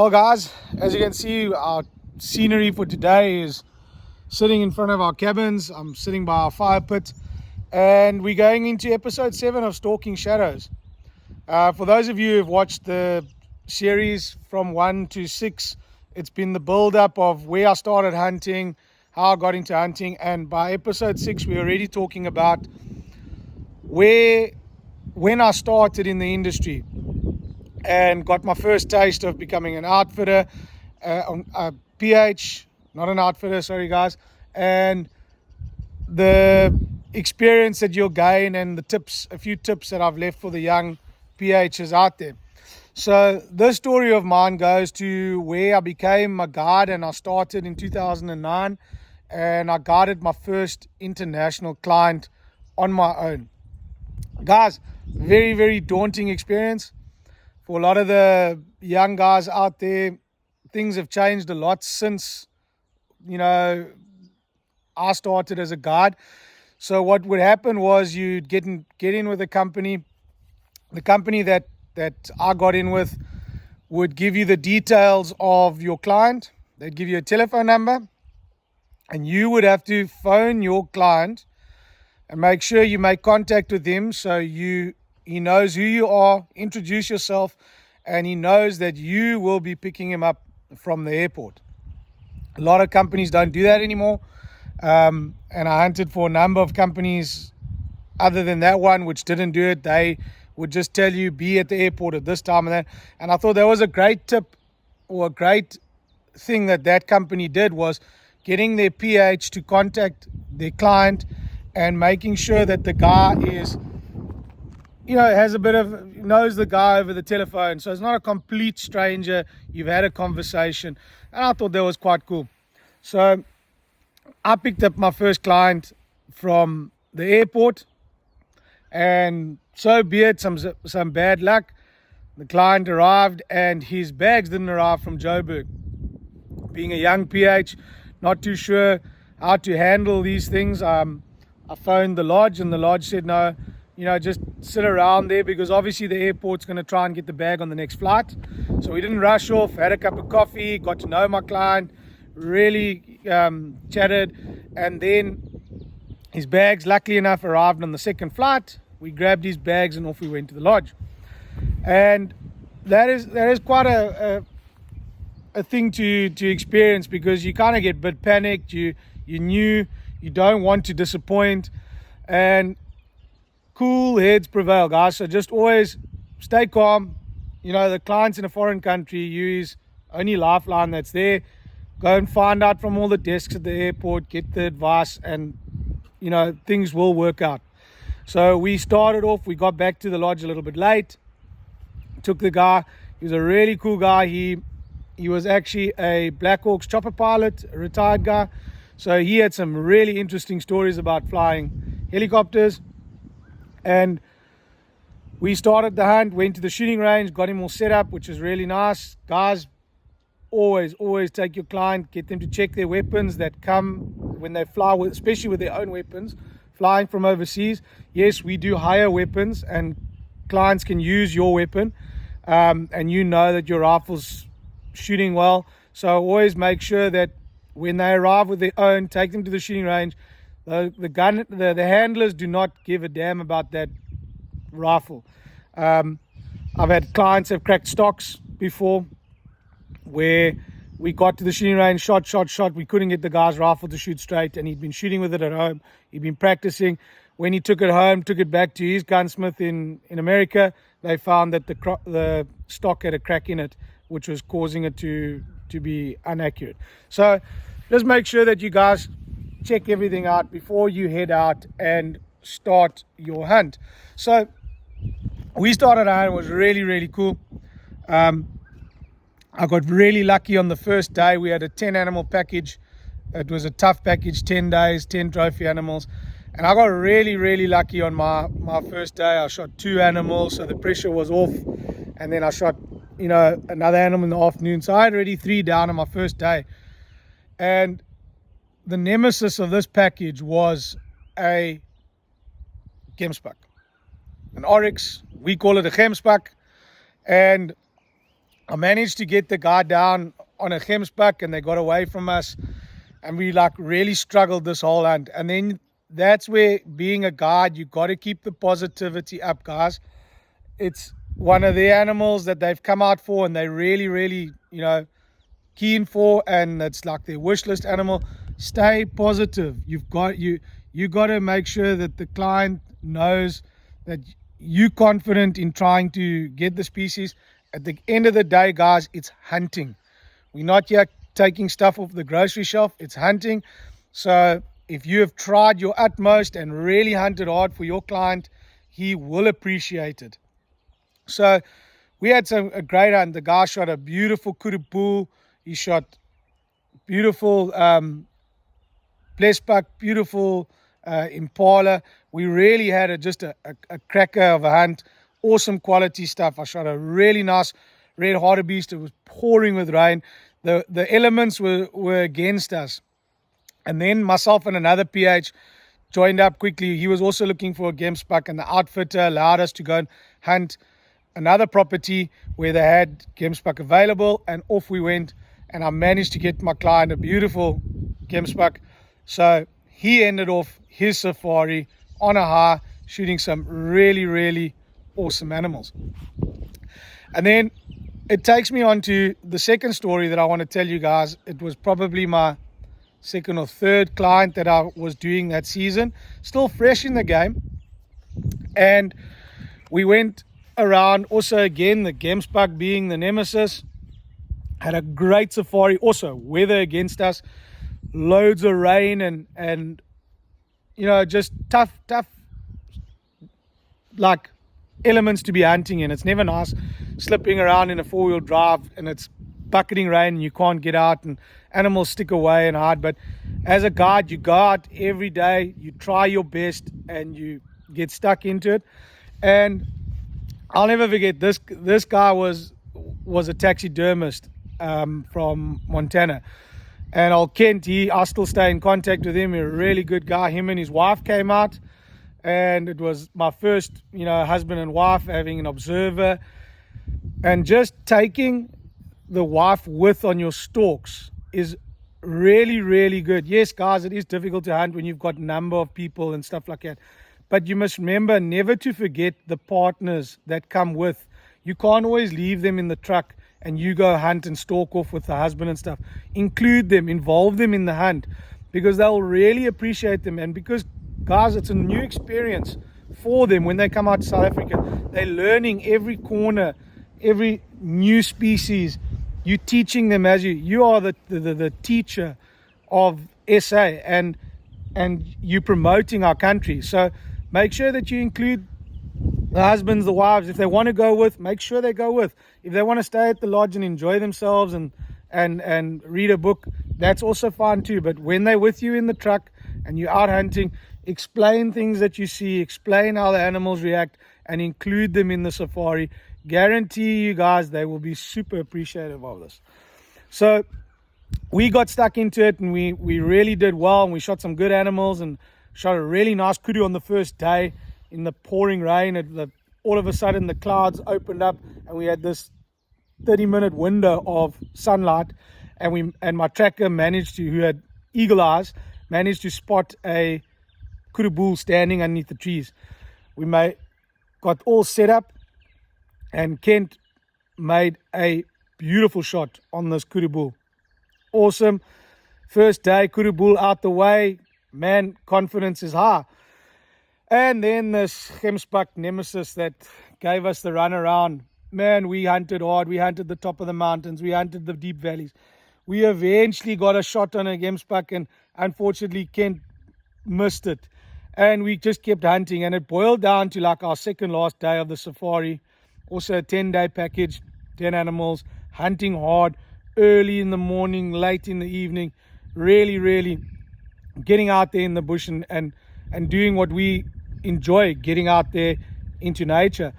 Well, guys, as you can see, our scenery for today is sitting in front of our cabins. I'm sitting by our fire pit, and we're going into episode 7 of Stalking Shadows. For those of you who've watched the series from 1 to 6, it's been the build-up of where I started hunting, how I got into hunting, and by episode 6, we're already talking about when I started in the industry and got my first taste of becoming an outfitter, a PH, not an outfitter, sorry guys, and the experience that you'll gain and the tips, a few tips that I've left for the young PHs out there. So this story of mine goes to where I became a guide, and I started in 2009, and I guided my first international client on my own. Guys, very, very daunting experience. For a lot of the young guys out there, things have changed a lot since, I started as a guide. So what would happen was you'd get in with a company. The company that I got in with would give you the details of your client. They'd give you a telephone number, and you would have to phone your client and make sure you make contact with him so he knows who you are, introduce yourself, and he knows that you will be picking him up from the airport. A lot of companies don't do that anymore. And I hunted for a number of companies other than that one which didn't do it. They would just tell you, be at the airport at this time and that. And I thought that was a great tip, or a great thing that company did, was getting their PH to contact their client and making sure that the guy is, has a bit of, knows the guy over the telephone. So it's not a complete stranger. You've had a conversation. And I thought that was quite cool. So I picked up my first client from the airport, and so be it, some bad luck. The client arrived and his bags didn't arrive from Joburg. Being a young PH, not too sure how to handle these things, I phoned the lodge, and the lodge said, no, just sit around there, because obviously the airport's going to try and get the bag on the next flight. So we didn't rush off, had a cup of coffee, got to know my client, really chatted, and then his bags, luckily enough, arrived on the second flight. We grabbed his bags and off we went to the lodge. And that is quite a thing to experience, because you kind of get a bit panicked. You don't want to disappoint, and cool heads prevail, guys. So just always stay calm. The client's in a foreign country. Use only lifeline that's there. Go and find out from all the desks at the airport, get the advice, and things will work out. So we started off, we got back to the lodge a little bit late, took the guy. He was a really cool guy. He was actually a Black Hawks chopper pilot, a retired guy. So he had some really interesting stories about flying helicopters. And we started the hunt, went to the shooting range, got him all set up, which was really nice. Guys, always take your client, get them to check their weapons that come when they fly, especially with their own weapons, flying from overseas. Yes, we do hire weapons, and clients can use your weapon, and that your rifle's shooting well. So always make sure that when they arrive with their own, take them to the shooting range. The handlers do not give a damn about that rifle. I've had clients have cracked stocks before, where we got to the shooting range, shot. We couldn't get the guy's rifle to shoot straight, and he'd been shooting with it at home. He'd been practicing. When he took it home, took it back to his gunsmith in America, they found that the stock had a crack in it, which was causing it to be inaccurate. So just make sure that you guys check everything out before you head out and start your hunt. So we started our hunt. It was really, really cool. I got really lucky on the first day. We had a 10 animal package. It was a tough package, 10 days, 10 trophy animals. And I got really, really lucky on my first day. I shot 2 animals, so the pressure was off. And then I shot, another animal in the afternoon. So I had already 3 down on my first day. And the nemesis of this package was a gemsbuck, an oryx. We call it a gemsbuck. And I managed to get the guy down on a gemsbuck and they got away from us. And we like really struggled this whole hunt. And then that's where being a guide, you got to keep the positivity up, guys. It's one of the animals that they've come out for and they really, really, keen for, and it's like their wish list animal. Stay positive. You got to make sure that the client knows that you're confident in trying to get the species. At the end of the day, guys, it's hunting. We're not here taking stuff off the grocery shelf. It's hunting. So if you have tried your utmost and really hunted hard for your client, he will appreciate it. So we had a great hunt. The guy shot a beautiful kudu. He shot beautiful blesbuck, beautiful impala. We really had just a cracker of a hunt. Awesome quality stuff. I shot a really nice red hartebeest. It was pouring with rain. The elements were against us. And then myself and another PH joined up quickly. He was also looking for a gemsbuck, and the outfitter allowed us to go and hunt another property where they had gemsbuck available, and off we went. And I managed to get my client a beautiful gemsbuck. So he ended off his safari on a high, shooting some really, really awesome animals. And then it takes me on to the second story that I want to tell you guys. It was probably my second or third client that I was doing that season, still fresh in the game. And we went around, also again, the gemsbuck being the nemesis. Had a great safari. Also, weather against us, loads of rain and just tough like elements to be hunting in. It's never nice slipping around in a four-wheel drive and it's bucketing rain and you can't get out and animals stick away and hide. But as a guide, you go out every day, you try your best and you get stuck into it. And I'll never forget, this guy was a taxidermist from Montana, and old Kent, I still stay in contact with him. He's a really good guy. Him and his wife came out, and it was my first husband and wife having an observer, and just taking the wife with on your stalks is really, really good. Yes, guys, it is difficult to hunt when you've got a number of people and stuff like that, but you must remember never to forget the partners that come with. You can't always leave them in the truck and you go hunt and stalk off with the husband and stuff. Include them, involve them in the hunt, because they'll really appreciate them. And because, guys, it's a new experience for them when they come out to South Africa. They're learning every corner, every new species. You're teaching them as you are the teacher of SA, and you're promoting our country. So make sure that you include the husbands, the wives. If they want to go with, make sure they go with. If they want to stay at the lodge and enjoy themselves and read a book, that's also fine too. But when they're with you in the truck and you're out hunting, explain things that you see, explain how the animals react, and include them in the safari. Guarantee you guys, they will be super appreciative of this. So we got stuck into it, and we really did well, and we shot some good animals and shot a really nice kudu on the first day. In the pouring rain, all of a sudden the clouds opened up and we had this 30-minute window of sunlight, and my tracker who had eagle eyes, managed to spot a kudu bull standing underneath the trees. We got all set up, and Kent made a beautiful shot on this kudu bull. Awesome. First day, kudu bull out the way. Man, confidence is high. And then this gemsbuck nemesis that gave us the run around. Man, we hunted hard. We hunted the top of the mountains. We hunted the deep valleys. We eventually got a shot on a gemsbuck, and unfortunately Kent missed it. And we just kept hunting, and it boiled down to like our second last day of the safari. Also a 10-day package, 10 animals, hunting hard, early in the morning, late in the evening. Really, really getting out there in the bush and doing what we enjoy, getting out there into nature.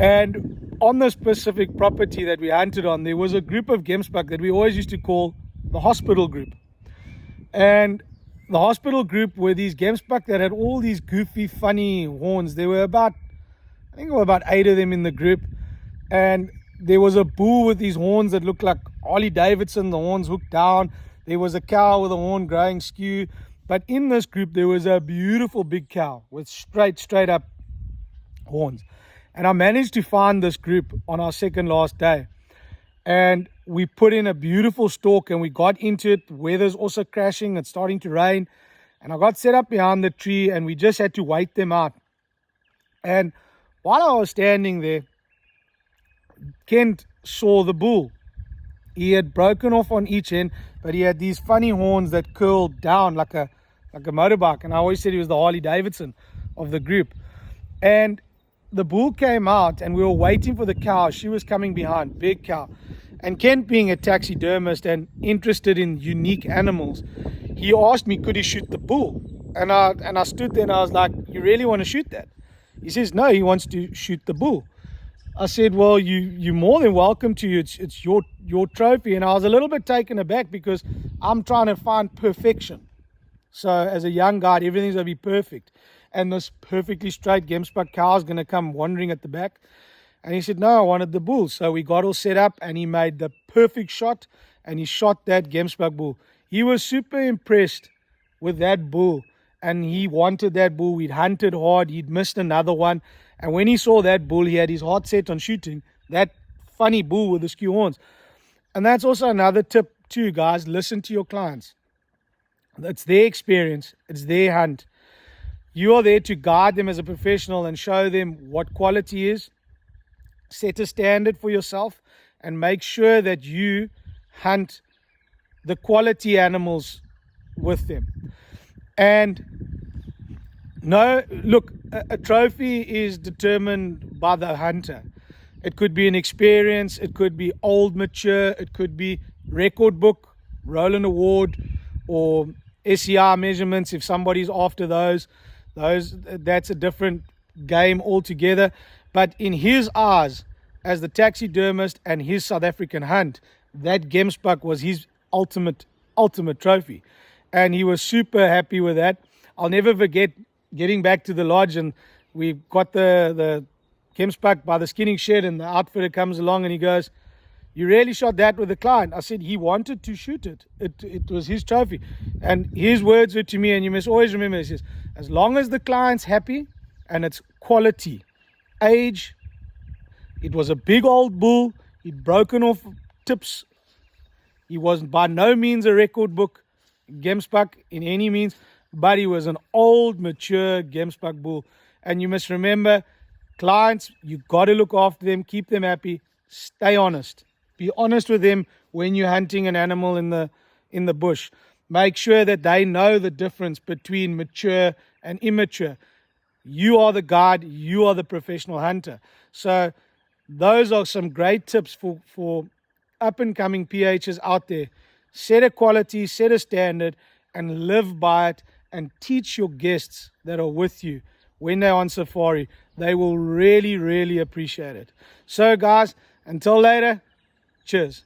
And on the specific property that we hunted on, there was a group of gemsbuck that we always used to call the hospital group. And the hospital group were these gemsbuck that had all these goofy, funny horns. There were about 8 of them in the group. And there was a bull with these horns that looked like Harley Davidson, the horns hooked down. There was a cow with a horn growing skew. But in this group, there was a beautiful big cow with straight up horns. And I managed to find this group on our second last day. And we put in a beautiful stalk and we got into it. The weather's also crashing. It's starting to rain. And I got set up behind the tree and we just had to wait them out. And while I was standing there, Kent saw the bull. He had broken off on each end, but he had these funny horns that curled down like a motorbike. And I always said he was the Harley Davidson of the group. And the bull came out and we were waiting for the cow. She was coming behind, big cow. And Kent, being a taxidermist and interested in unique animals, he asked me, could he shoot the bull? And I stood there and I was like, you really want to shoot that? He says, no, he wants to shoot the bull. I said, well, you're more than welcome to. It's your trophy. And I was a little bit taken aback because I'm trying to find perfection. So as a young guy, everything's going to be perfect. And this perfectly straight Gemsbuck cow is going to come wandering at the back. And he said, no, I wanted the bull. So we got all set up and he made the perfect shot and he shot that Gemsbuck bull. He was super impressed with that bull and he wanted that bull. We'd hunted hard. He'd missed another one. And when he saw that bull, he had his heart set on shooting that funny bull with the skew horns. And that's also another tip too, guys. Listen to your clients. It's their experience. It's their hunt. You are there to guide them as a professional and show them what quality is. Set a standard for yourself and make sure that you hunt the quality animals with them. And no, look, a trophy is determined by the hunter. It could be an experience, it could be old, mature, it could be record book, Roland Award, or SEI measurements if somebody's after those. That's a different game altogether. But in his eyes, as the taxidermist and his South African hunt, that Gemsbuck was his ultimate trophy. And he was super happy with that. I'll never forget getting back to the lodge and we got the Gemsbuck by the skinning shed and the outfitter comes along and he goes, you really shot that with the client? I said, he wanted to shoot it. It was his trophy. And his words were to me, and you must always remember, he says, as long as the client's happy and it's quality, age, it was a big old bull, he'd broken off tips, he was by no means a record book Gemsbuck in any means, but he was an old, mature Gemsbuck bull. And you must remember, clients, you got to look after them, keep them happy, stay honest. Be honest with them when you're hunting an animal in the bush. Make sure that they know the difference between mature and immature. You are the guide, you are the professional hunter. So those are some great tips for up-and-coming PHs out there. Set a quality, set a standard, and live by it, and teach your guests that are with you when they're on safari. They will really, really appreciate it. So guys, until later, cheers.